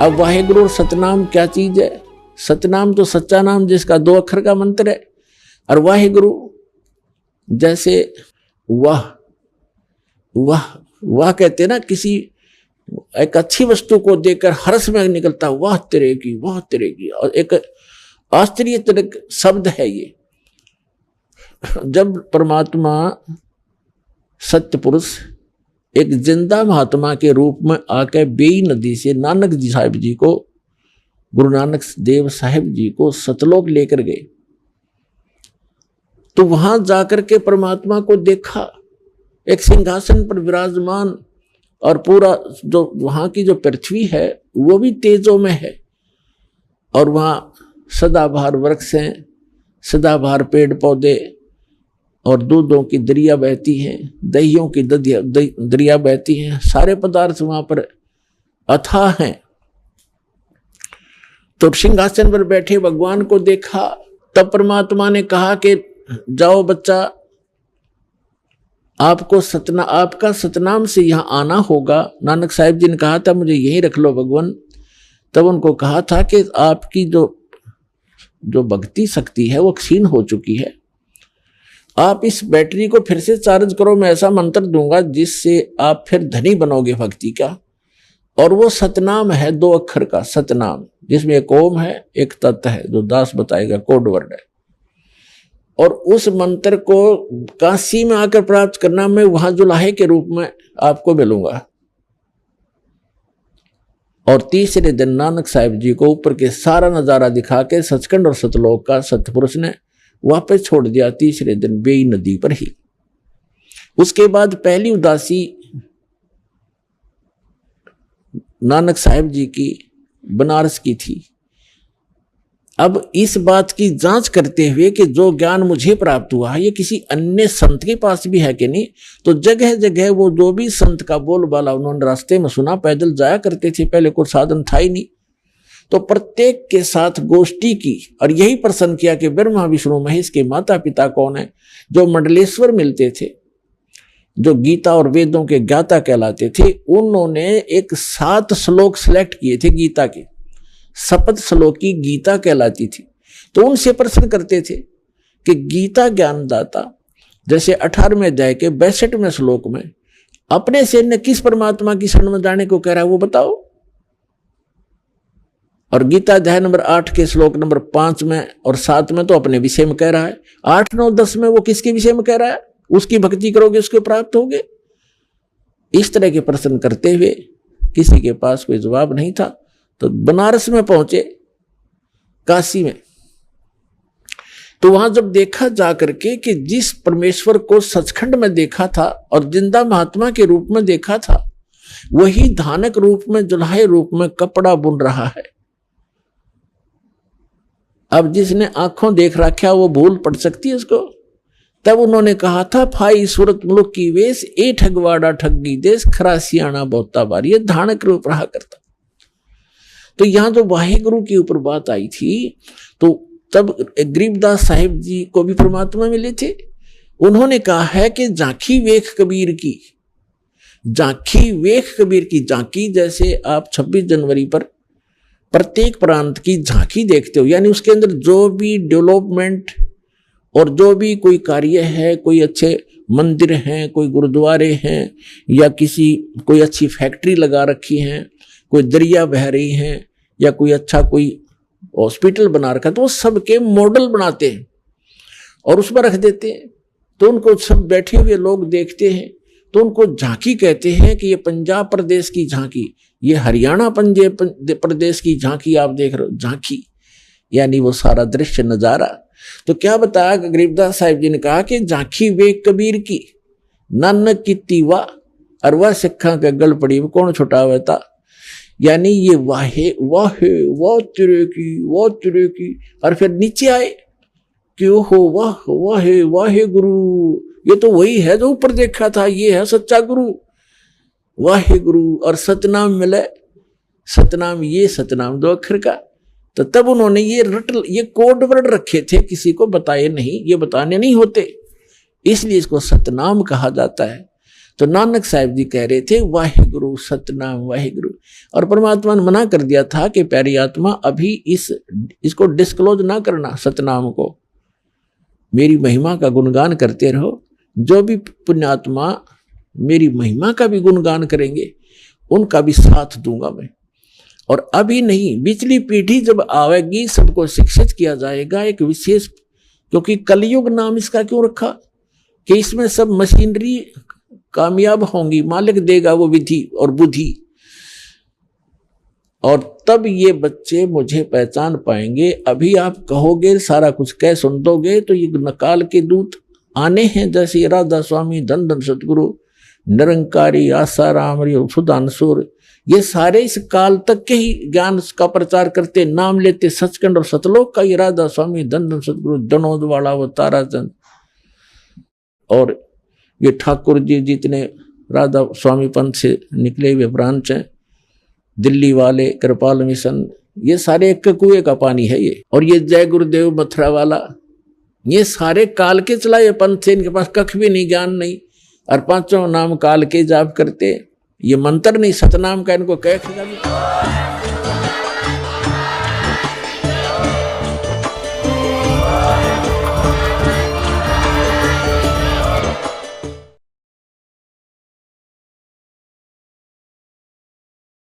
अब वाहेगुरु और सतनाम क्या चीज है? सतनाम तो सच्चा नाम जिसका 2 अक्षर का मंत्र है, और वाहेगुरु जैसे वाह वाह वाह कहते ना, किसी एक अच्छी वस्तु को देखकर हर्ष में निकलता वाह तेरे की, वाह तेरे की, और एक आश्चर्यजनक शब्द है ये। जब परमात्मा सत्य पुरुष एक जिंदा महात्मा के रूप में आकर बेई नदी से नानक जी साहिब जी को, गुरु नानक देव साहिब जी को सतलोक लेकर गए, तो वहां जाकर के परमात्मा को देखा एक सिंहासन पर विराजमान, और पूरा जो वहां की जो पृथ्वी है वो भी तेजों में है, और वहां सदाबहार वृक्ष हैं, सदाबहार पेड़ पौधे, और दूधों की दरिया बहती हैं, दहियों की दरिया बहती हैं, सारे पदार्थ वहां पर अथाह हैं। तो सिंहासन पर बैठे भगवान को देखा, तब परमात्मा ने कहा कि जाओ बच्चा, आपका सतनाम से यहां आना होगा। नानक साहिब जी ने कहा था मुझे यहीं रख लो भगवान। तब उनको कहा था कि आपकी जो भक्ति शक्ति है वो क्षीण हो चुकी है, आप इस बैटरी को फिर से चार्ज करो, मैं ऐसा मंत्र दूंगा जिससे आप फिर धनी बनोगे भक्ति का। और वो सतनाम है 2 अक्षर का सतनाम, जिसमें एक ओम है, एक तत् है, जो दास बताएगा, कोड वर्ड है। और उस मंत्र को काशी में आकर प्राप्त करना, मैं वहां जुलाहे के रूप में आपको मिलूंगा। और तीसरे दिन नानक साहिब जी को ऊपर के सारा नजारा दिखा के सचखंड और सतलोक का सतपुरुष ने वापस छोड़ दिया, तीसरे दिन बेई नदी पर ही। उसके बाद पहली उदासी नानक साहिब जी की बनारस की थी। अब इस बात की जांच करते हुए कि जो ज्ञान मुझे प्राप्त हुआ है ये किसी अन्य संत के पास भी है कि नहीं, तो जगह जगह वो जो भी संत का बोलबाला उन्होंने रास्ते में सुना, पैदल जाया करते थे, पहले कोई साधन था ही नहीं, तो प्रत्येक के साथ गोष्ठी की और यही प्रश्न किया कि ब्रह्मा विष्णु महेश के माता पिता कौन है। जो मंडलेश्वर मिलते थे, जो गीता और वेदों के ज्ञाता कहलाते थे, उन्होंने एक 7 श्लोक सिलेक्ट किए थे गीता के, सप्त श्लोकी गीता कहलाती थी। तो उनसे प्रश्न करते थे कि गीता ज्ञानदाता जैसे 18वें अध्याय के 62वें श्लोक में अपने से न किस परमात्मा की शरण में जाने को कह रहा है वो बताओ। और गीता अध्याय नंबर 8 के श्लोक नंबर 5 में और 7 में तो अपने विषय में कह रहा है, 8, 9, 10 में वो किसके विषय में कह रहा है, उसकी भक्ति करोगे उसके प्राप्त होगे। इस तरह के प्रश्न करते हुए किसी के पास कोई जवाब नहीं था, तो बनारस में पहुंचे, काशी में। तो वहां जब देखा जाकर के कि जिस परमेश्वर को सचखंड में देखा था और जिंदा महात्मा के रूप में देखा था, वही धानक रूप में, जुल्हाए रूप में कपड़ा बुन रहा है। अब जिसने आंखों देख रखा वो भूल पड़ सकती है उसको। तब उन्होंने कहा था, फाई सूरत मुल्क की वेश, ए ठगवाड़ा ठगी देश, खरा सियाणा बहुता बार। ये धानक रूप रहा करता। तो यहां जो वाहेगुरु के ऊपर बात आई थी, तो तब गरीबदास साहिब जी को भी परमात्मा मिले थे। उन्होंने कहा है कि झांकी वेख कबीर की, झांकी वेख कबीर की। झांकी जैसे आप 26 जनवरी पर प्रत्येक प्रांत की झांकी देखते हो, यानी उसके अंदर जो भी डेवलपमेंट और जो भी कोई कार्य है, कोई अच्छे मंदिर हैं, कोई गुरुद्वारे हैं, या कोई अच्छी फैक्ट्री लगा रखी है, कोई दरिया बह रही है, या कोई अच्छा कोई हॉस्पिटल बना रखा है, तो वो सबके मॉडल बनाते हैं और उसमें रख देते हैं। तो उनको सब बैठे हुए लोग देखते हैं, तो उनको झांकी कहते हैं कि ये पंजाब प्रदेश की झांकी, ये हरियाणा प्रदेश की झांकी आप देख रहे हो। झांकी यानी वो सारा दृश्य नजारा। तो क्या बताया गरीबदास साहिब जी ने कहा कि झांकी वे कबीर की, नानक की तीवा अरवा सिखा के गल पड़ी वो कौन छुटावे था। यानी ये वाहे वाहे वाह तेरे की, वाह तेरे की। और फिर नीचे आए कि हो वाह वाहे वाहे गुरु, ये तो वही है जो ऊपर देखा था, ये है सच्चा गुरु वाहे गुरु। और सतनाम मिले, सतनाम, ये सतनाम 2 अक्षर का। तो तब उन्होंने ये कोड वर्ड रखे थे, किसी को बताए नहीं, ये बताने नहीं होते, इसलिए इसको सतनाम कहा जाता है। तो नानक साहिब जी कह रहे थे वाहिगुरु सतनाम वाहिगुरु, और परमात्मा ने मना कर दिया था कि प्यारी आत्मा अभी इसको डिस्क्लोज ना करना, सतनाम को। मेरी महिमा का गुणगान करते रहो। जो भी पुण्यात्मा मेरी महिमा का भी गुणगान करेंगे उनका भी साथ दूंगा मैं। और अभी नहीं, पिछली पीढ़ी जब आवेगी सबको शिक्षित किया जाएगा एक विशेष, क्योंकि कलयुग नाम इसका क्यों रखा कि इसमें सब मशीनरी कामयाब होंगी, मालिक देगा वो विधि और बुद्धि, और तब ये बच्चे मुझे पहचान पाएंगे। अभी आप कहोगे सारा कुछ कह सुन दोगे तो ये नकाल के दूत आने हैं, जैसे राधा स्वामी, धन धन सतगुरु, निरंकारी, आसाराम, सुधांशुर, ये सारे इस काल तक के ही ज्ञान का प्रचार करते, नाम लेते सचखंड और सतलोक का। ये राधा स्वामी, धन धन सतगुरु, जनोद वाला, वो ताराचंद, और ये ठाकुर जी जितने राधा स्वामी पंथ से निकले हुए ब्रांच हैं, दिल्ली वाले, कृपाल मिशन, ये सारे एक कुएं का पानी है ये। और ये जय गुरुदेव मथुरा वाला, ये सारे काल के चलाए पंथ से, इनके पास कख भी नहीं, ज्ञान नहीं, और पांचों नाम काल के जाप करते। ये मंत्र नहीं, सतनाम का इनको कह